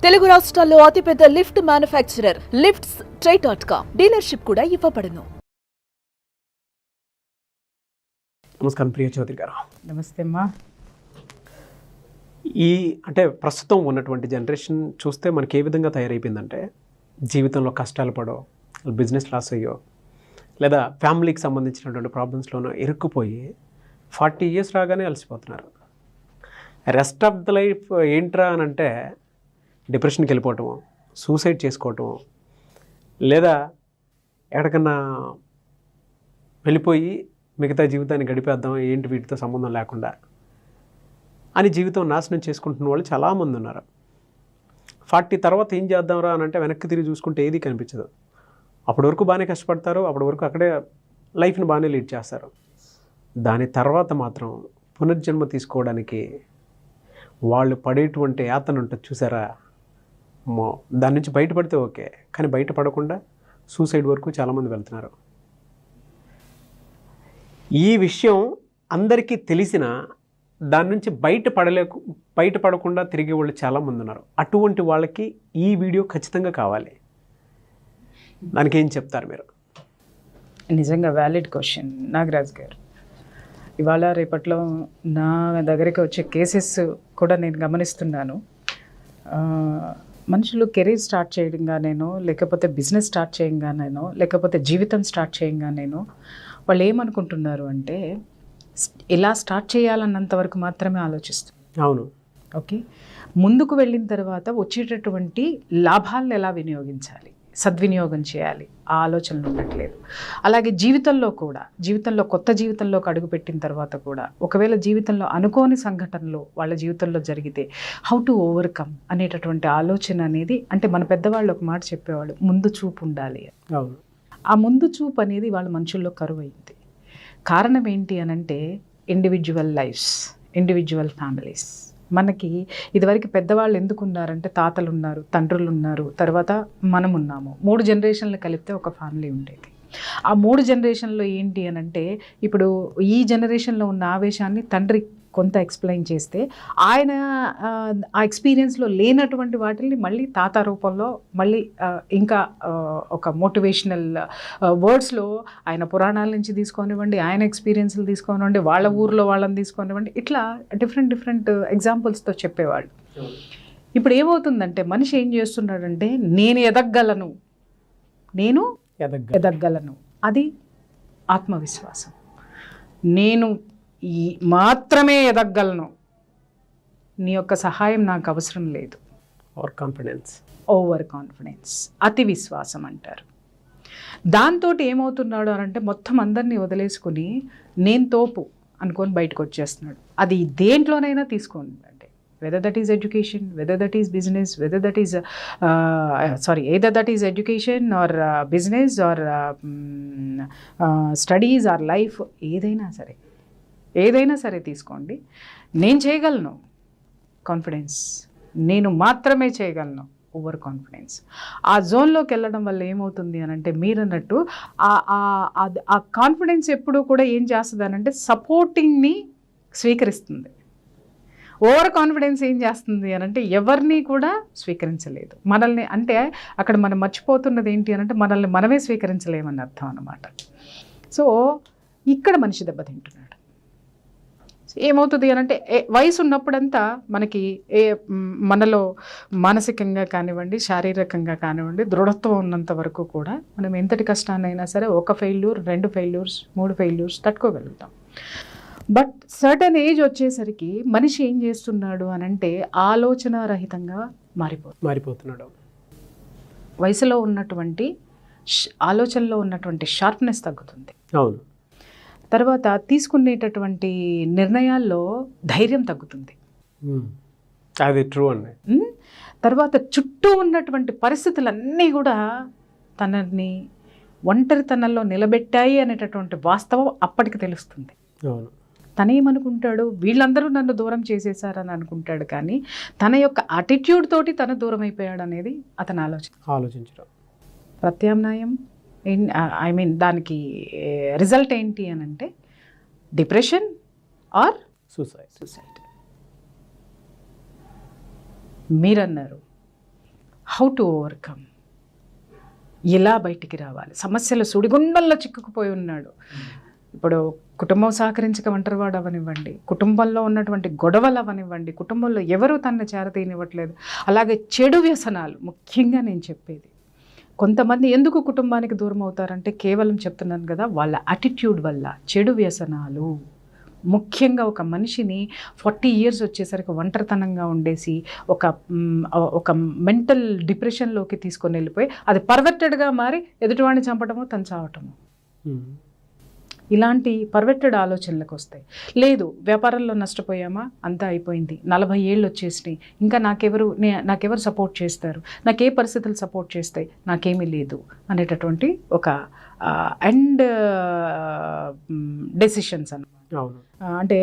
తెలుగు రాష్ట్రాల్లో అతిపెద్ద lift manufacturer lifts ట్రై.com dealership కూడా ఇవ్వబడును. నమస్కారం ప్రియ చౌదరి గారు. నమస్తే అమ్మా. అంటే ప్రస్తుతం ఉన్నటువంటి జనరేషన్ చూస్తే మనకి ఏ విధంగా తయారైపోయిందంటే, జీవితంలో కష్టాలు పడో, బిజినెస్ లాస్ అయ్యో, లేదా ఫ్యామిలీకి సంబంధించినటువంటి ప్రాబ్లమ్స్లోనూ ఇరుక్కుపోయి 40 years రాగానే అలసిపోతున్నారు. రెస్ట్ ఆఫ్ ద లైఫ్ ఏంట్రా అని అంటే డిప్రెషన్కి వెళ్ళిపోవటము, సూసైడ్ చేసుకోవటము, లేదా ఎక్కడికన్నా వెళ్ళిపోయి మిగతా జీవితాన్ని గడిపేద్దాం, ఏంటి వీటితో సంబంధం లేకుండా అని జీవితం నాశనం చేసుకుంటున్న వాళ్ళు చాలామంది ఉన్నారు. 40 తర్వాత ఏం చేద్దాంరా అని అంటే వెనక్కి తిరిగి చూసుకుంటే ఏది కనిపించదు. అప్పటి వరకు బాగానే కష్టపడతారు, అప్పటి వరకు అక్కడే లైఫ్ని బాగానే లీడ్ చేస్తారు. దాని తర్వాత మాత్రం పునర్జన్మ తీసుకోవడానికి వాళ్ళు పడేటువంటి యాతన ఉంటుంది చూసారా, దాని నుంచి బయటపడితే ఓకే, కానీ బయటపడకుండా సూసైడ్ వరకు చాలామంది వెళ్తున్నారు. ఈ విషయం అందరికీ తెలిసినా దాని నుంచి బయటపడకుండా తిరిగే వాళ్ళు చాలామంది ఉన్నారు. అటువంటి వాళ్ళకి ఈ వీడియో ఖచ్చితంగా కావాలి. దానికి ఏం చెప్తారు మీరు? నిజంగా వ్యాలిడ్ క్వశ్చన్ నాగరాజ్ గారు. ఇవాళ రేపట్లో నా దగ్గరికి వచ్చే కేసెస్ కూడా నేను గమనిస్తున్నాను. మనుషులు కెరీర్ స్టార్ట్ చేయడంగానేనో, లేకపోతే బిజినెస్ స్టార్ట్ చేయగానేనో, లేకపోతే జీవితం స్టార్ట్ చేయగానేనో వాళ్ళు ఏమనుకుంటున్నారు అంటే ఇలా స్టార్ట్ చేయాలన్నంత వరకు మాత్రమే ఆలోచిస్తారు. అవును, ఓకే. ముందుకు వెళ్ళిన తర్వాత వచ్చేటటువంటి లాభాలను ఎలా వినియోగించాలి, సద్వినియోగం చేయాలి, ఆ ఆలోచనలు ఉండట్లేదు. అలాగే జీవితంలో కొత్త జీవితంలోకి అడుగుపెట్టిన తర్వాత కూడా ఒకవేళ జీవితంలో అనుకోని సంఘటనలు వాళ్ళ జీవితంలో జరిగితే హౌ టు ఓవర్కమ్ అనేటటువంటి ఆలోచన అనేది, అంటే మన పెద్దవాళ్ళు ఒక మాట చెప్పేవాళ్ళు, ముందు చూపు ఉండాలి. ఆ ముందు చూపు అనేది వాళ్ళ మనుషుల్లో కరువైంది. కారణం ఏంటి అనంటే ఇండివిజువల్ లైఫ్స్, ఇండివిజువల్ ఫ్యామిలీస్. మనకి ఇదివరకు పెద్దవాళ్ళు ఎందుకు ఉన్నారంటే తాతలు ఉన్నారు, తండ్రులు ఉన్నారు, తర్వాత మనం ఉన్నాము. 3 జనరేషన్లు కలిపితే ఒక ఫ్యామిలీ ఉండేది. ఆ 3 జనరేషన్లో ఏంటి అనంటే ఇప్పుడు ఈ జనరేషన్లో ఉన్న ఆవేశాన్ని తండ్రి కొంత ఎక్స్ప్లెయిన్ చేస్తే ఆయన ఆ ఎక్స్పీరియన్స్లో లేనటువంటి వాటిని మళ్ళీ తాత రూపంలో మళ్ళీ ఇంకా ఒక మోటివేషనల్ వర్డ్స్లో ఆయన పురాణాల నుంచి తీసుకోనివ్వండి, ఆయన ఎక్స్పీరియన్స్లు తీసుకోనివ్వండి, వాళ్ళ ఊర్లో వాళ్ళని తీసుకోనివ్వండి, ఇట్లా డిఫరెంట్ ఎగ్జాంపుల్స్తో చెప్పేవాళ్ళు. ఇప్పుడు ఏమవుతుందంటే మనిషి ఏం చేస్తున్నాడంటే నేను ఎదగలను అది ఆత్మవిశ్వాసం. నేను మాత్రమే ఎదగలను, నీ యొక్క సహాయం నాకు అవసరం లేదు. ఓవర్ కాన్ఫిడెన్స్, అతి విశ్వాసం అంటారు. దాంతో ఏమవుతున్నాడు అంటే మొత్తం అందరినీ వదిలేసుకుని నేను తోపు అనుకొని బయటకు వచ్చేస్తున్నాడు. అది దేంట్లోనైనా తీసుకోండి, అంటే whether that is education, whether that is business, whether that is either that is education or business or studies or life, ఏదైనా సరే తీసుకోండి. నేను చేయగలను, కాన్ఫిడెన్స్, నేను మాత్రమే చేయగలను, ఓవర్ కాన్ఫిడెన్స్. ఆ జోన్లోకి వెళ్ళడం వల్ల ఏమవుతుంది అని అంటే మీరు అన్నట్టు ఆ కాన్ఫిడెన్స్ ఎప్పుడూ కూడా ఏం చేస్తుంది అని అంటే సపోర్టింగ్ని స్వీకరిస్తుంది. ఓవర్ కాన్ఫిడెన్స్ ఏం చేస్తుంది అని అంటే ఎవరిని కూడా స్వీకరించలేదు. మనల్ని, అంటే అక్కడ మనం మర్చిపోతున్నది ఏంటి అని అంటే మనల్ని మనమే స్వీకరించలేమని అర్థం అన్నమాట. సో ఇక్కడ మనిషి దెబ్బతింటున్నాడు. ఏమవుతుంది అని అంటే వయసు ఉన్నప్పుడంతా మనకి మనలో మానసికంగా కానివ్వండి, శారీరకంగా కానివ్వండి, దృఢత్వం ఉన్నంత వరకు కూడా మనం ఎంతటి కష్టాన్నైనా సరే 1 failure, 2 failures, 3 failures తట్టుకోగలుగుతాం. బట్ సర్టన్ ఏజ్ వచ్చేసరికి మనిషి ఏం చేస్తున్నాడు అని అంటే ఆలోచన రహితంగా మారిపోతున్నాడు. వయసులో ఉన్నటువంటి ఆలోచనలో ఉన్నటువంటి షార్ప్నెస్ తగ్గుతుంది. అవును. తర్వాత తీసుకునేటటువంటి నిర్ణయాల్లో ధైర్యం తగ్గుతుంది. అది ట్రూ అండి. తర్వాత చుట్టూ ఉన్నటువంటి పరిస్థితులన్నీ కూడా తనని ఒంటరితనంలో నిలబెట్టాయి అనేటటువంటి వాస్తవం అప్పటికి తెలుస్తుంది. తనేమనుకుంటాడు, వీళ్ళందరూ నన్ను దూరం చేసేసారని అనుకుంటాడు, కానీ తన యొక్క అటిట్యూడ్ తోటి తన దూరం అయిపోయాడు అనేది అతను ఆలోచించడం. ప్రత్యామ్నాయం దానికి రిజల్ట్ ఏంటి అని అంటే డిప్రెషన్ ఆర్ సూసైడ్. మీరన్నారు హౌ టు ఓవర్కమ్, ఎలా బయటికి రావాలి, సమస్యల సుడిగుండంలో చిక్కుకుపోయి ఉన్నాడు. ఇప్పుడు కుటుంబం సహకరించక ఒంటరివాడు అవనివ్వండి, కుటుంబంలో ఉన్నటువంటి గొడవలు అవనివ్వండి, కుటుంబంలో ఎవరు తనని చేరతీయనివ్వట్లేదు. అలాగే చెడు వ్యసనాలు, ముఖ్యంగా నేను చెప్పేది, కొంతమంది ఎందుకు కుటుంబానికి దూరం అవుతారంటే కేవలం చెప్తున్నాను కదా, వాళ్ళ యాటిట్యూడ్ వల్ల. చెడు వ్యసనాలు ముఖ్యంగా ఒక మనిషిని 40 years వచ్చేసరికి ఒంటరితనంగా ఉండేసి ఒక మెంటల్ డిప్రెషన్లోకి తీసుకొని వెళ్ళిపోయి అది పర్వర్టెడ్గా మారి ఎదుటివాడిని చంపటము, తను చావటము, ఇలాంటి పర్వర్టెడ్ ఆలోచనలకు వస్తాయి. లేదు, వ్యాపారంలో నష్టపోయామా, అంతా అయిపోయింది, 40 ఏళ్ళు వచ్చేసినాయి, ఇంకా నాకెవరు సపోర్ట్ చేస్తారు, నాకే పరిస్థితులు సపోర్ట్ చేస్తాయి, నాకేమీ లేదు అనేటటువంటి ఒక ఎండ్ డెసిషన్స్ అన్నమాట. అంటే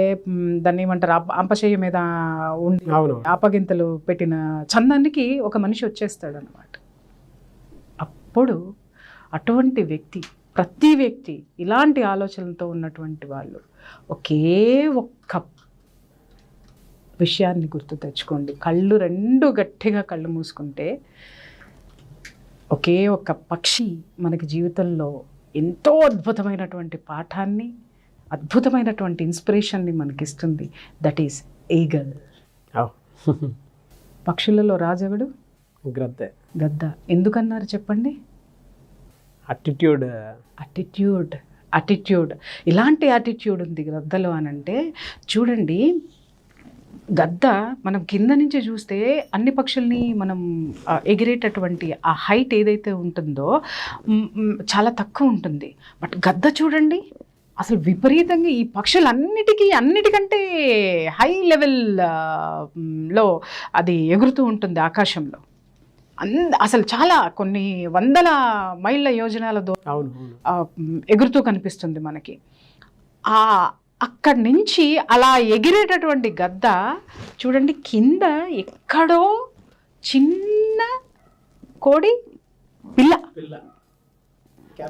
దాన్ని ఏమంటారు, అంపశయ్య మీద ఉండి ఆపగింతలు పెట్టిన చందానికి ఒక మనిషి వచ్చేస్తాడు అన్నమాట. అప్పుడు అటువంటి వ్యక్తి, ప్రతి వ్యక్తి ఇలాంటి ఆలోచనలతో ఉన్నటువంటి వాళ్ళు ఒకే ఒక్క విషయాన్ని గుర్తు తెచ్చుకోండి. కళ్ళు రెండు గట్టిగా కళ్ళు మూసుకుంటే ఒకే ఒక్క పక్షి మనకి జీవితంలో ఎంతో అద్భుతమైనటువంటి పాఠాన్ని, అద్భుతమైనటువంటి ఇన్స్పిరేషన్ని మనకిస్తుంది. That is eagle. పక్షులలో రాజెవడు? గద్ద. ఎందుకన్నారు చెప్పండి? అటిట్యూడ్. ఇలాంటి యాటిట్యూడ్ ఉంది గద్దలో అనంటే చూడండి, గద్ద మనం కింద నుంచి చూస్తే అన్ని పక్షుల్ని మనం ఎగిరేటటువంటి ఆ హైట్ ఏదైతే ఉంటుందో చాలా తక్కువ ఉంటుంది. బట్ గద్ద చూడండి అసలు విపరీతంగా ఈ అన్నిటికంటే హై లెవెల్లో అది ఎగురుతూ ఉంటుంది ఆకాశంలో. అసలు చాలా కొన్ని వందల మైళ్ళ యోజనాల దూరం ఎగురుతూ కనిపిస్తుంది మనకి. అక్కడి నుంచి అలా ఎగిరేటటువంటి గద్ద చూడండి, కింద ఎక్కడో చిన్న కోడి పిల్ల,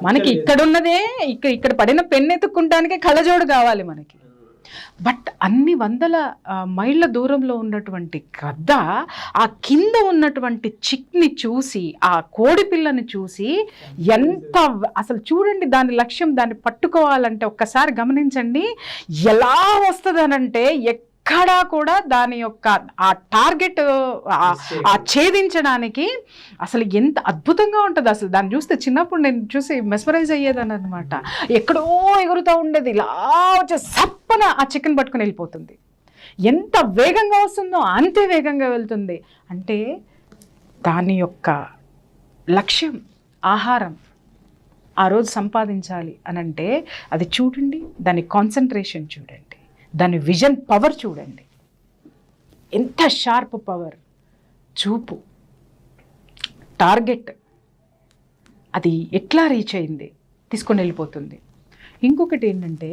మనకి ఇక్కడున్నదే ఇక్కడ పడిన పెన్నెత్తుకుంటానికే కళ్ళజోడు కావాలి మనకి. బట్ అన్ని వందల మైళ్ళ దూరంలో ఉన్నటువంటి గద్ద ఆ కింద ఉన్నటువంటి చిక్ని చూసి, ఆ కోడి పిల్లని చూసి ఎంత అసలు చూడండి, దాని లక్ష్యం, దాన్ని పట్టుకోవాలంటే ఒక్కసారి గమనించండి ఎలా వస్తుందనంటే ఎక్కడా కూడా దాని యొక్క ఆ టార్గెట్ ఆ ఛేదించడానికి అసలు ఎంత అద్భుతంగా ఉంటుంది. అసలు దాన్ని చూస్తే చిన్నప్పుడు నేను చూసి మెస్మరైజ్ అయ్యేదాన్ని అనమాట. ఎక్కడో ఎగురుతూ ఉండేది, ఇలా వచ్చే సప్పన ఆ చికెన్ పట్టుకుని వెళ్ళిపోతుంది. ఎంత వేగంగా వస్తుందో అంతే వేగంగా వెళ్తుంది. అంటే దాని యొక్క లక్ష్యం ఆహారం ఆ రోజు సంపాదించాలి అనంటే అది చూడండి, దాని కాన్సన్ట్రేషన్ చూడండి, దాని విజన్ పవర్ చూడండి, ఎంత షార్ప్ పవర్, చూపు, టార్గెట్, అది ఎట్లా రీచ్ అయింది, తీసుకొని వెళ్ళిపోతుంది. ఇంకొకటి ఏంటంటే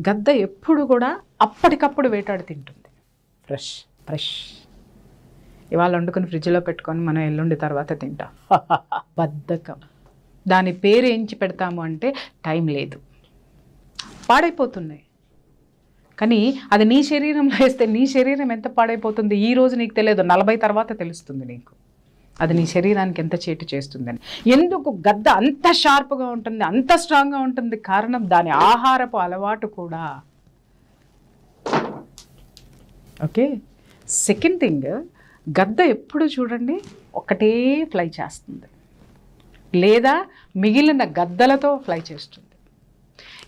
గద్ద ఎప్పుడు కూడా అప్పటికప్పుడు వేటాడి తింటుంది. ఫ్రెష్ ఇవాళ వండుకొని ఫ్రిడ్జ్లో పెట్టుకొని మనం ఎల్లుండి తర్వాత తింటాం. బద్ధకం. దాని పేరు ఏంచి పెడతాము అంటే టైం లేదు, పాడైపోతున్నాయి. కానీ అది నీ శరీరంలో వేస్తే నీ శరీరం ఎంత పాడైపోతుంది ఈ రోజు నీకు తెలియదు, 40 తర్వాత తెలుస్తుంది నీకు అది నీ శరీరానికి ఎంత చేటు చేస్తుందని. ఎందుకు గద్ద అంత షార్ప్గా ఉంటుంది, అంత స్ట్రాంగ్గా ఉంటుంది? కారణం దాని ఆహారపు అలవాటు కూడా. ఓకే, సెకండ్ థింగ్, గద్ద ఎప్పుడు చూడండి ఒకటే ఫ్లై చేస్తుంది, లేదా మిగిలిన గద్దలతో ఫ్లై చేస్తుంది.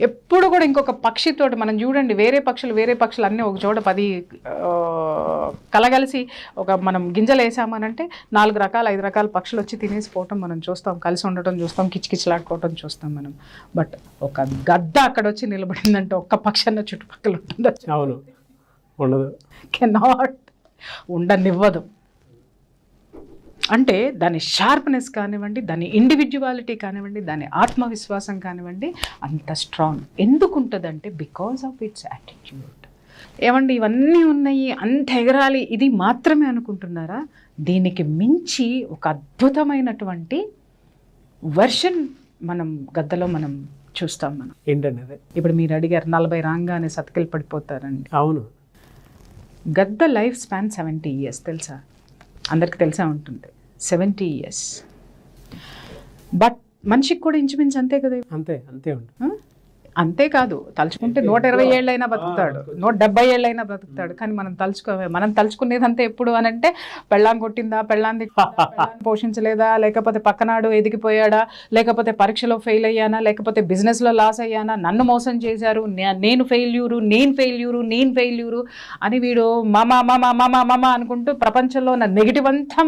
ఎప్పుడు కూడా ఇంకొక పక్షితోటి మనం చూడండి, వేరే పక్షులు అన్నీ ఒక చోట 10 కలగలిసి మనం గింజలు వేసామనంటే 4 రకాల 5 రకాల పక్షులు వచ్చి తినేసిపోవటం మనం చూస్తాం, కలిసి ఉండటం చూస్తాం, కిచకిచలాడుకోవటం చూస్తాం మనం. బట్ ఒక గద్ద అక్కడ వచ్చి నిలబడిందంటే ఒక్క పక్షి అన్న చుట్టుపక్కల ఉంటుందా? అవును, ఉండదు, కెనాట్, ఉండనివ్వదు. అంటే దాని షార్ప్నెస్ కానివ్వండి, దాని ఇండివిజువాలిటీ కానివ్వండి, దాని ఆత్మవిశ్వాసం కానివ్వండి, అంత స్ట్రాంగ్ ఎందుకు ఉంటుందంటే బికాజ్ ఆఫ్ ఇట్స్ యాటిట్యూడ్. ఏమండి ఇవన్నీ ఉన్నాయి, అంత ఎగరాలి, ఇది మాత్రమే అనుకుంటున్నారా? దీనికి మించి ఒక అద్భుతమైనటువంటి వెర్షన్ మనం గద్దలో మనం చూస్తాం. మనం ఏంటంటే ఇప్పుడు మీరు అడిగారు 40 రాగానే సతికిలు పడిపోతారండి. అవును, గద్ద లైఫ్ స్పాన్ 70 years తెలుసా? అందరికి తెలిసే ఉంటుంది. 70 years. బట్ మనిషికి కూడా ఇంచుమించు అంతే కదా. అంతే ఉంటుంది. అంతేకాదు, తలుచుకుంటే 120 ఏళ్ళైనా బతుకుతాడు, 170 ఏళ్ళైనా బ్రతుకుతాడు. కానీ మనం తలుచుకునేదంతా ఎప్పుడు అని అంటే, పెళ్ళాం కొట్టిందా, పెళ్ళాం పోషించలేదా, లేకపోతే పక్కనాడు ఎదిగిపోయాడా, లేకపోతే పరీక్షలో ఫెయిల్ అయ్యానా, లేకపోతే బిజినెస్లో లాస్ అయ్యానా, నన్ను మోసం చేశారు, నేను ఫెయిల్యూరు అని వీడు మమ అనుకుంటూ ప్రపంచంలో ఉన్న నెగిటివ్ అంతా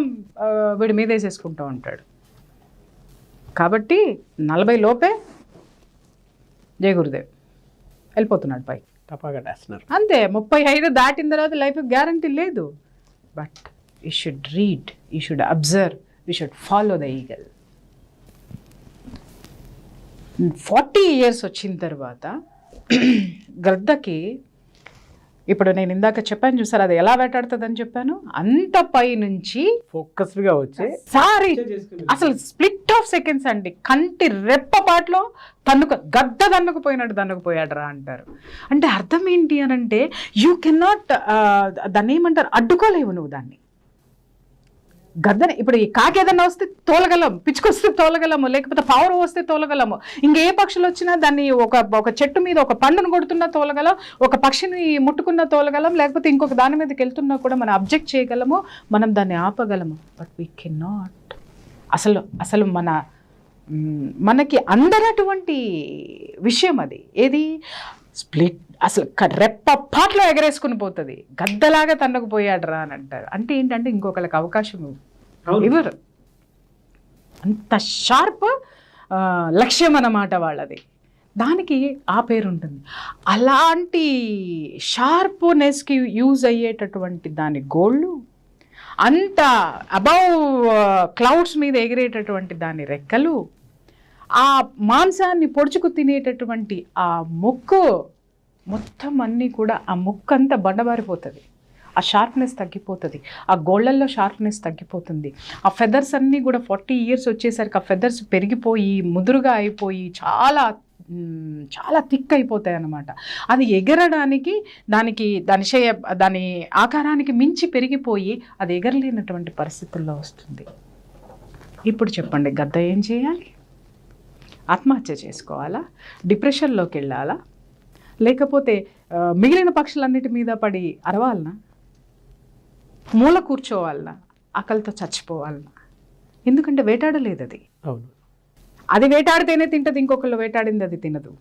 వీడి మీద వేసేసుకుంటూ ఉంటాడు. కాబట్టి 40 లోపే జయ గురుదేవ్ వెళ్ళిపోతున్నాడు పై టపాగట్టేస్తున్నారు అంతే. 35 దాటిన తర్వాత లైఫ్ గ్యారంటీ లేదు. But you should read, you should observe, you should follow the eagle. 40 years వచ్చిన తర్వాత గద్దకి, ఇప్పుడు నేను ఇందాక చెప్పాను చూసారు, అది ఎలా వేటాడుతుందని చెప్పాను, అంత పై నుంచి ఫోకస్డ్గా వచ్చి సారీ అసలు స్ప్లిట్ ఆఫ్ సెకండ్స్ అండి, కంటి రెప్పపాట్లో గద్ద దన్నుకుపోయాడు రా అంటారు. అంటే అర్థం ఏంటి అని అంటే, యూ కెనాట్ దాన్ని ఏమంటారు, అడ్డుకోలేవు నువ్వు దాన్ని. గద్దని ఇప్పుడు ఈ కాకి ఏదన్నా వస్తే తోలగలం, పిచ్చుకొస్తే తోలగలము, లేకపోతే పావురం వస్తే తోలగలము, ఇంకే పక్షులు వచ్చినా దాన్ని ఒక చెట్టు మీద ఒక పండును కొడుతున్నా తోలగలం, ఒక పక్షిని ముట్టుకున్న తోలగలం, లేకపోతే ఇంకొక దాని మీదకి వెళ్తున్నా కూడా మనం అబ్జెక్ట్ చేయగలము, మనం దాన్ని ఆపగలము. But we can not. అసలు మనకి అందనటువంటి విషయం అది. ఏది స్ప్లిట్, అసలు రెప్పపాట్లో ఎగరేసుకుని పోతుంది, గద్దలాగా తన్నుకుపోయాడు రా అని అంటారు. అంటే ఏంటంటే ఇంకొకరికి అవకాశం ఇవ్వరు, అంత షార్ప్ లక్ష్యం అన్నమాట వాళ్ళది. దానికి ఆ పేరు ఉంటుంది. అలాంటి షార్ప్నెస్కి యూజ్ అయ్యేటటువంటి దాని గోళ్ళు, అంత అబౌవ్ క్లౌడ్స్ మీద ఎగిరేటటువంటి దాని రెక్కలు, ఆ మాంసాన్ని పొడుచుకు తినేటటువంటి ఆ ముక్కు, మొత్తం అన్నీ కూడా ఆ ముక్కు అంతా బండబారిపోతుంది, ఆ షార్ప్నెస్ తగ్గిపోతుంది, ఆ గోళ్ళల్లో షార్ప్నెస్ తగ్గిపోతుంది. ఆ ఫెదర్స్ అన్నీ కూడా 40 years వచ్చేసరికి ఆ ఫెదర్స్ పెరిగిపోయి ముదురుగా అయిపోయి చాలా థిక్ అయిపోతాయి అన్నమాట. అది ఎగరడానికి దాని ఆకారానికి మించి పెరిగిపోయి అది ఎగరలేనటువంటి పరిస్థితుల్లో వస్తుంది. ఇప్పుడు చెప్పండి, గద్ద ఏం చేయాలి? ఆత్మహత్య చేసుకోవాలా? డిప్రెషన్లోకి వెళ్ళాలా? లేకపోతే మిగిలిన పక్షులన్నిటి మీద పడి అరవాలనా? మూల కూర్చోవాలనా? ఆకలితో చచ్చిపోవాలనా? ఎందుకంటే వేటాడలేదు అది. అవును, అది వేటాడితేనే తింటది, ఇంకొకళ్ళు వేటాడింది అది తినదు.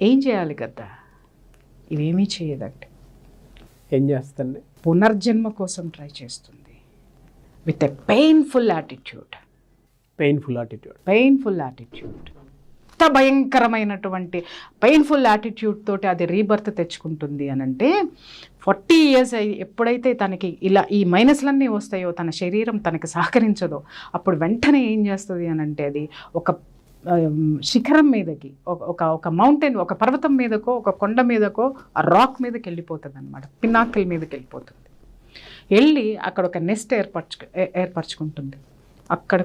ఏం చేయాలి గద్ద? ఇవేమీ చేయదండి. ఏం చేస్తుంది? పునర్జన్మ కోసం ట్రై చేస్తుంది విత్ ఎ పెయిన్ఫుల్ యాటిట్యూడ్. ఎంత భయంకరమైనటువంటి పెయిన్ఫుల్ యాటిట్యూడ్ తోటి అది రీబర్త్ తెచ్చుకుంటుంది అని అంటే, 40 years ఎప్పుడైతే తనకి ఇలా ఈ మైనస్లన్నీ వస్తాయో, తన శరీరం తనకి సహకరించదో, అప్పుడు వెంటనే ఏం చేస్తుంది అని అంటే, అది ఒక శిఖరం మీదకి, ఒక మౌంటైన్, ఒక పర్వతం మీదకో, ఒక కొండ మీదకో, ఆ రాక్ మీదకి వెళ్ళిపోతుంది అనమాట, పినాకిల్ మీదకి వెళ్ళిపోతుంది. వెళ్ళి అక్కడ ఒక నెస్ట్ ఏర్పరచుకుంటుంది, అక్కడ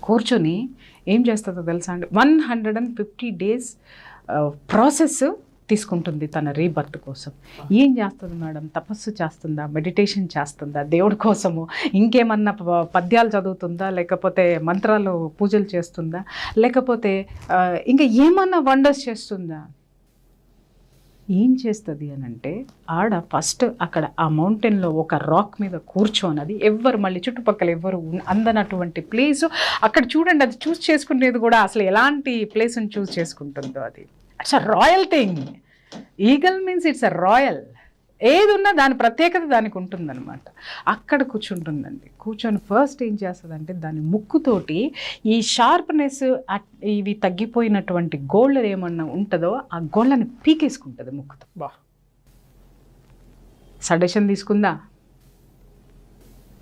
కూర్చొని ఏం చేస్తుందో తెలుసా అండి? 150 days ప్రాసెస్ తీసుకుంటుంది తన రీబర్త్ కోసం. ఏం చేస్తుంది మేడం? తపస్సు చేస్తుందా? మెడిటేషన్ చేస్తుందా? దేవుడి కోసము ఇంకేమన్నా పద్యాలు చదువుతుందా? లేకపోతే మంత్రాలు పూజలు చేస్తుందా? లేకపోతే ఇంకా ఏమన్నా వండర్స్ చేస్తుందా? ఏం చేస్తుంది అని అంటే, ఆడ ఫస్ట్ అక్కడ ఆ మౌంటైన్లో ఒక రాక్ మీద కూర్చోనది, ఎవ్వరు మళ్ళీ చుట్టుపక్కల ఎవ్వరు అందనటువంటి ప్లేసు అక్కడ చూడండి. అది చూస్ చేసుకునేది కూడా అసలు ఎలాంటి ప్లేస్ని చూస్ చేసుకుంటుందో, అది it's a royal thing. Eagle means it's a royal. ఏది ఉన్నా దాని ప్రత్యేకత దానికి ఉంటుందన్నమాట. అక్కడ కూర్చుంటుందండి. కూర్చొని ఫస్ట్ ఏం చేస్తుందంటే, దాని ముక్కుతోటి ఈ షార్ప్నెస్, ఇవి తగ్గిపోయినటువంటి గోళ్ళు ఏమన్నా ఉంటుందో ఆ గోళ్ళని పీకేసుకుంటుంది ముక్కుతో. సజెషన్ తీసుకుందా?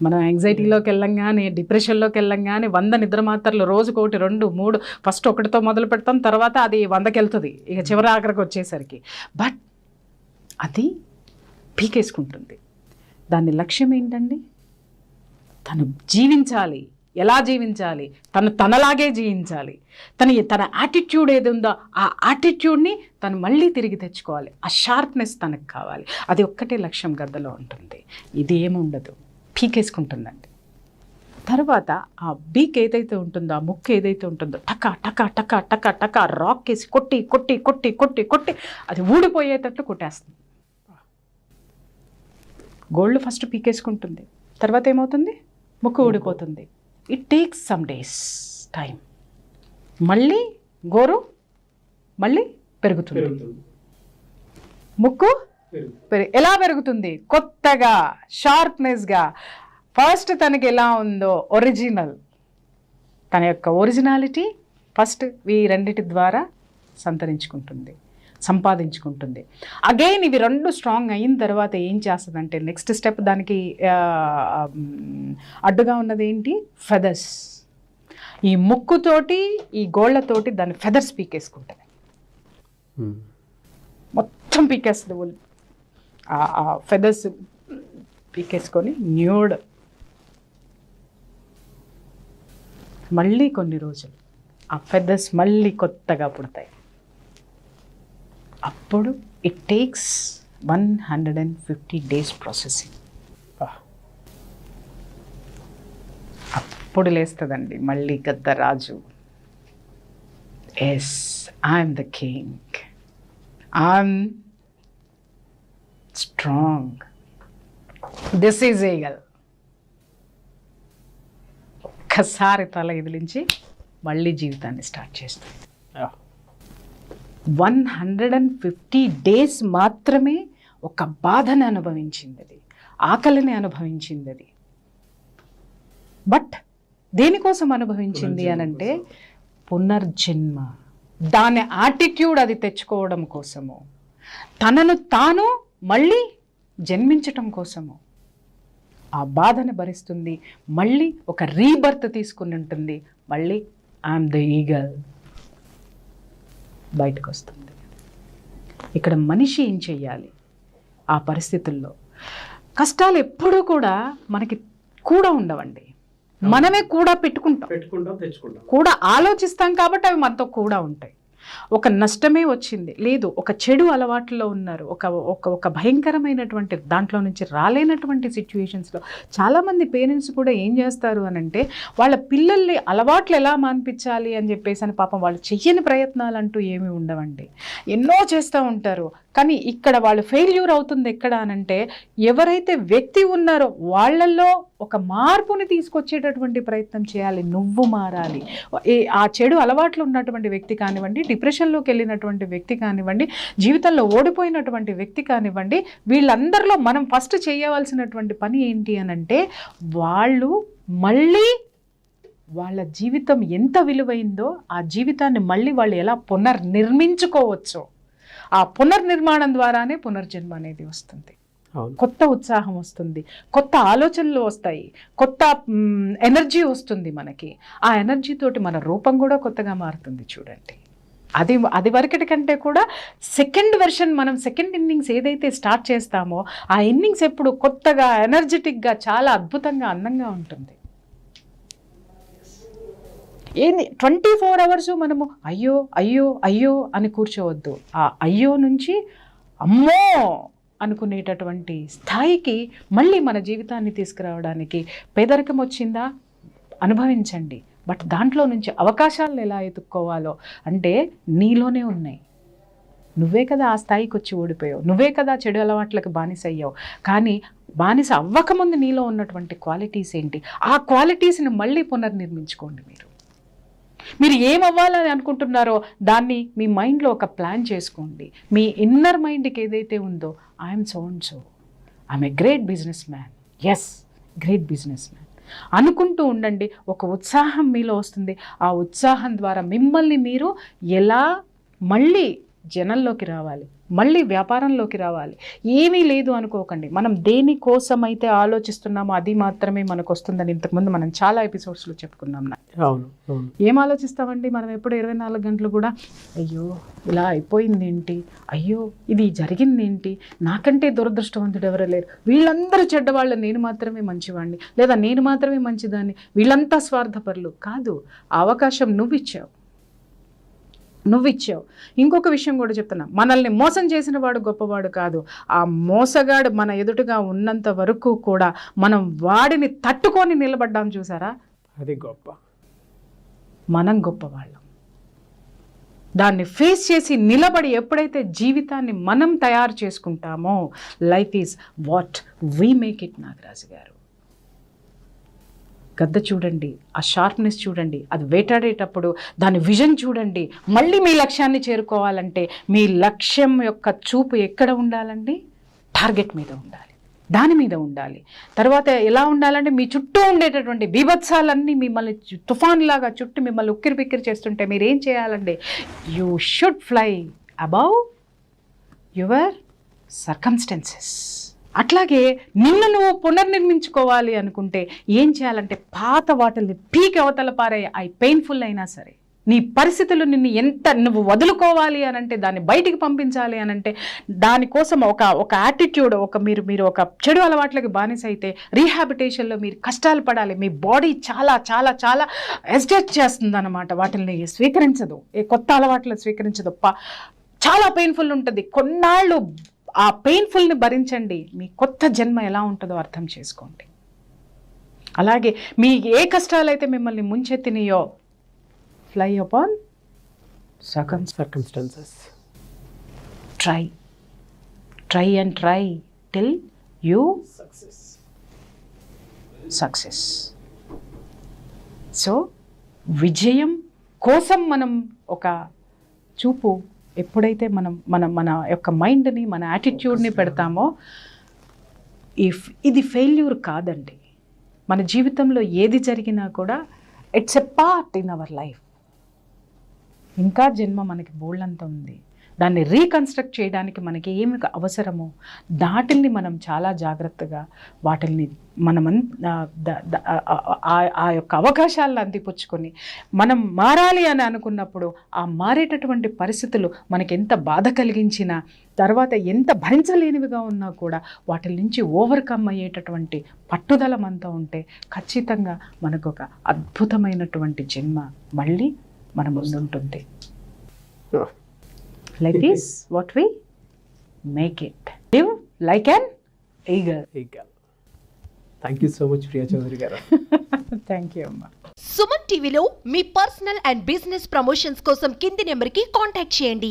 మనం యాంగ్జైటీలోకి వెళ్ళంగానే, డిప్రెషన్లోకి వెళ్ళంగానే 100 నిద్ర మాత్రలు రోజుకు 1, 2, 3 ఫస్ట్ 1తో మొదలు పెడతాం, తర్వాత అది 100కి వెళ్తుంది ఇక చివరి ఆఖరికి వచ్చేసరికి. బట్ అది పీకేసుకుంటుంది. దాని లక్ష్యం ఏంటండి? తను జీవించాలి. ఎలా జీవించాలి? తనలాగే జీవించాలి. తన యాటిట్యూడ్ ఏది ఉందో ఆ యాటిట్యూడ్ని తను మళ్ళీ తిరిగి తెచ్చుకోవాలి. ఆ షార్ప్నెస్ తనకు కావాలి. అది ఒక్కటే లక్ష్యం గద్దలో ఉంటుంది. ఇది ఏముండదు. పీకేసుకుంటుందండి. తర్వాత ఆ బీక్ ఏదైతే ఉంటుందో, ఆ ముక్కు ఏదైతే ఉంటుందో టకా టకా టకా టకా టకా రాక్ వేసి కొట్టి కొట్టి కొట్టి కొట్టి కొట్టి అది ఊడిపోయేటట్లు కొట్టేస్తుంది. గోల్డ్ ఫస్ట్ పీకేసుకుంటుంది, తర్వాత ఏమవుతుంది, ముక్కు ఊడిపోతుంది. It takes some days time. మళ్ళీ గోరు మళ్ళీ పెరుగుతుంది. ముక్కు ఎలా పెరుగుతుంది, కొత్తగా షార్ప్నెస్గా. ఫస్ట్ తనకి ఎలా ఉందో ఒరిజినల్, తన యొక్క ఒరిజినాలిటీ ఫస్ట్ ఈ రెండిటి ద్వారా సంపాదించుకుంటుంది. అగైన్ ఇవి రెండు స్ట్రాంగ్ అయిన తర్వాత ఏం చేస్తుందంటే నెక్స్ట్ స్టెప్ దానికి అడ్డుగా ఉన్నది ఏంటి, ఫెదర్స్. ఈ ముక్కుతోటి ఈ గోళ్ళతోటి దాని ఫెదర్స్ పీకేసుకుంటుంది, మొత్తం పీకేస్తుంది. ఆ ఫెదర్స్ పీకేసుకొని న్యూడ్. మళ్ళీ కొన్ని రోజులు ఆ ఫెదర్స్ మళ్ళీ కొత్తగా పుడతాయి. అప్పుడు ఇట్ టేక్స్ 150 డేస్ ప్రాసెసింగ్. అప్పుడు లేస్తుందండి మళ్ళీ గద్దరాజు. Yes, I'm the king, I'm strong, this is eagle. ఒక్కసారి తల ఎదిలించి మళ్ళీ జీవితాన్ని స్టార్ట్ చేస్తుంది. 150 డేస్ మాత్రమే ఒక బాధను అనుభవించింది, అది ఆకలిని అనుభవించింది. అది బట్ దేనికోసం అనుభవించింది అనంటే పునర్జన్మ. దాని యాటిట్యూడ్ అది తెచ్చుకోవడం కోసము, తనను తాను మళ్ళీ జన్మించటం కోసము ఆ బాధను భరిస్తుంది. మళ్ళీ ఒక రీబర్త్ తీసుకుని ఉంటుంది. మళ్ళీ ఐఎమ్ ద ఈగల్ బయటకు వస్తుంది. ఇక్కడ మనిషి ఏం చెయ్యాలి ఆ పరిస్థితుల్లో? కష్టాలు ఎప్పుడూ కూడా మనకి కూడా ఉండవండి, మనమే కూడా పెట్టుకుంటాం, తెచ్చుకుంటాం, కూడా ఆలోచిస్తాం కాబట్టి అవి మనతో కూడా ఉంటాయి. ఒక నష్టమే వచ్చింది లేదు, ఒక చెడు అలవాట్లో ఉన్నారు, ఒక భయంకరమైనటువంటి దాంట్లో నుంచి రాలేనటువంటి సిచ్యువేషన్స్లో చాలామంది పేరెంట్స్ కూడా ఏం చేస్తారు అని అంటే వాళ్ళ పిల్లల్ని అలవాట్లు ఎలా మాన్పించాలి అని చెప్పేసి అని పాపం వాళ్ళు చెయ్యని ప్రయత్నాలు అంటూ ఏమీ ఉండవండి, ఎన్నో చేస్తూ ఉంటారు. కానీ ఇక్కడ వాళ్ళు ఫెయిల్యూర్ అవుతుంది ఎక్కడ అనంటే ఎవరైతే వ్యక్తి ఉన్నారో వాళ్ళల్లో ఒక మార్పుని తీసుకొచ్చేటటువంటి ప్రయత్నం చేయాలి. నువ్వు మారాలి. ఆ చెడు అలవాట్లు ఉన్నటువంటి వ్యక్తి కానివ్వండి, డిప్రెషన్లోకి వెళ్ళినటువంటి వ్యక్తి కానివ్వండి, జీవితంలో ఓడిపోయినటువంటి వ్యక్తి కానివ్వండి, వీళ్ళందరిలో మనం ఫస్ట్ చేయవలసినటువంటి పని ఏంటి అనంటే వాళ్ళు మళ్ళీ వాళ్ళ జీవితం ఎంత విలువైందో ఆ జీవితాన్ని మళ్ళీ వాళ్ళు ఎలా పునర్నిర్మించుకోవచ్చో ఆ పునర్నిర్మాణం ద్వారానే పునర్జన్మ అనేది వస్తుంది. కొత్త ఉత్సాహం వస్తుంది, కొత్త ఆలోచనలు వస్తాయి, కొత్త ఎనర్జీ వస్తుంది మనకి. ఆ ఎనర్జీ తోటి మన రూపం కూడా కొత్తగా మారుతుంది. చూడండి, అది వరకటి కంటే కూడా సెకండ్ వెర్షన్, మనం సెకండ్ ఇన్నింగ్స్ ఏదైతే స్టార్ట్ చేస్తామో ఆ ఇన్నింగ్స్ ఎప్పుడు కొత్తగా ఎనర్జెటిక్గా చాలా అద్భుతంగా అందంగా ఉంటుంది. ఏంది 24 hours మనము అయ్యో అయ్యో అయ్యో అని కూర్చోవద్దు. ఆ అయ్యో నుంచి అమ్మో అనుకునేటటువంటి స్థాయికి మళ్ళీ మన జీవితాన్ని తీసుకురావడానికి పేదరికం వచ్చిందా అనుభవించండి, బట్ దాంట్లో నుంచి అవకాశాలను ఎలా ఎత్తుక్కోవాలో అంటే నీలోనే ఉన్నాయి. నువ్వే కదా ఆ స్థాయికి వచ్చి ఓడిపోయావు, నువ్వే కదా చెడు అలవాట్లకు బానిస అయ్యావు. కానీ బానిస అవ్వకముందు నీలో ఉన్నటువంటి క్వాలిటీస్ ఏంటి, ఆ క్వాలిటీస్ని మళ్ళీ పునర్నిర్మించుకోండి. మీరు ఏమవ్వాలని అనుకుంటున్నారో దాన్ని మీ మైండ్లో ఒక ప్లాన్ చేసుకోండి. మీ ఇన్నర్ మైండ్కి ఏదైతే ఉందో I'm so and so, I'm a great businessman, as great businessman అనుకుంటూ ఉండండి. ఒక ఉత్సాహం మీలో వస్తుంది. ఆ ఉత్సాహం ద్వారా మిమ్మల్ని మీరు ఎలా మళ్ళీ జనంలోకి రావాలి, మళ్ళీ వ్యాపారంలోకి రావాలి. ఏమీ లేదు అనుకోకండి. మనం దేనికోసమైతే ఆలోచిస్తున్నామో అది మాత్రమే మనకు వస్తుందని ఇంతకుముందు మనం చాలా ఎపిసోడ్స్లో చెప్పుకున్నాం. ఏం ఆలోచిస్తామండి మనం ఎప్పుడు 24 గంటలు కూడా అయ్యో ఇలా అయిపోయింది ఏంటి, అయ్యో ఇది జరిగింది ఏంటి, నాకంటే దురదృష్టవంతుడు ఎవరో లేరు, వీళ్ళందరూ చెడ్డవాళ్ళు, నేను మాత్రమే మంచివాడిని, లేదా నేను మాత్రమే మంచిదాన్ని, వీళ్ళంతా స్వార్థపరులు. కాదు, ఆ అవకాశం నువ్వు ఇచ్చావు. నువ్వు ఇచ్చావు. ఇంకొక విషయం కూడా చెప్తున్నా, మనల్ని మోసం చేసిన వాడు గొప్పవాడు కాదు, ఆ మోసగాడు మన ఎదుటిగా ఉన్నంత వరకు కూడా మనం వాడిని తట్టుకొని నిలబడ్డాం చూసారా, అది గొప్ప. మనం గొప్పవాళ్ళం. దాన్ని ఫేస్ చేసి నిలబడి ఎప్పుడైతే జీవితాన్ని మనం తయారు చేసుకుంటామో, life is what we make it. Nagaraju గారు, గద్ద చూడండి, ఆ షార్ప్నెస్ చూడండి, అది వేటాడేటప్పుడు దాని విజన్ చూడండి. మళ్ళీ మీ లక్ష్యాన్ని చేరుకోవాలంటే మీ లక్ష్యం యొక్క చూపు ఎక్కడ ఉండాలండి? టార్గెట్ మీద ఉండాలి, దాని మీద ఉండాలి. తర్వాత ఎలా ఉండాలంటే మీ చుట్టూ ఉండేటటువంటి బీభత్సాలన్నీ మిమ్మల్ని తుఫాన్ లాగా చుట్టూ మిమ్మల్ని ఉక్కిరి బిక్కిరి చేస్తుంటే మీరు ఏం చేయాలండి? You should fly above your circumstances. అట్లాగే నిన్ను నువ్వు పునర్నిర్మించుకోవాలి అనుకుంటే ఏం చేయాలంటే పాత వాటిని పీక్ అవతల పారే, అవి పెయిన్ఫుల్ అయినా సరే, నీ పరిస్థితులు నిన్ను ఎంత నువ్వు వదులుకోవాలి అనంటే, దాన్ని బయటికి పంపించాలి అనంటే, దానికోసం ఒక యాటిట్యూడ్, మీరు ఒక చెడు అలవాట్లకి బానిస అయితే రీహాబిటేషన్లో మీరు కష్టాలు పడాలి. మీ బాడీ చాలా చాలా చాలా ఎస్టేట్ చేస్తుంది అన్నమాట, వాటిని స్వీకరించదు, ఏ కొత్త అలవాట్లు స్వీకరించదు, చాలా పెయిన్ఫుల్ ఉంటుంది. కొన్నాళ్ళు ఆ పెయిన్ఫుల్ని భరించండి, మీ కొత్త జన్మ ఎలా ఉంటుందో అర్థం చేసుకోండి. అలాగే మీ ఏ కష్టాలైతే మిమ్మల్ని ముంచెత్తినాయో, fly upon circumstances. Try and try till you success. So విజయం కోసం మనం ఒక చూపు ఎప్పుడైతే మన యొక్క మైండ్ని, మన యాటిట్యూడ్ని పెడతామో, ఇది ఫెయిల్యూర్ కాదండి. మన జీవితంలో ఏది జరిగినా కూడా it's a part in our life. ఇంకా జన్మ మనకి బోల్డంత ఉంది, దాన్ని రీకన్స్ట్రక్ట్ చేయడానికి మనకి ఏమి అవసరమో వాటిల్ని మనం చాలా జాగ్రత్తగా వాటిల్ని ఆ యొక్క అవకాశాలను అందిపుచ్చుకొని మనం మారాలి అని అనుకున్నప్పుడు, ఆ మారేటటువంటి పరిస్థితులు మనకి ఎంత బాధ కలిగించినా, తర్వాత ఎంత భరించలేనివిగా ఉన్నా కూడా వాటి నుంచి ఓవర్కమ్ అయ్యేటటువంటి పట్టుదల మనతో ఉంటే ఖచ్చితంగా మనకు ఒక అద్భుతమైనటువంటి జన్మ మళ్ళీ మన ముందుంటుంది. Life is what we make it. Live like an eagle. Thank you so much Priya Chaudhary garu. Thank you అమ్మా. సుమన్ టీవీలో మీ పర్సనల్ అండ్ బిజినెస్ ప్రమోషన్స్ కోసం కింది నెంబర్కి కాంటాక్ట్ చేయండి.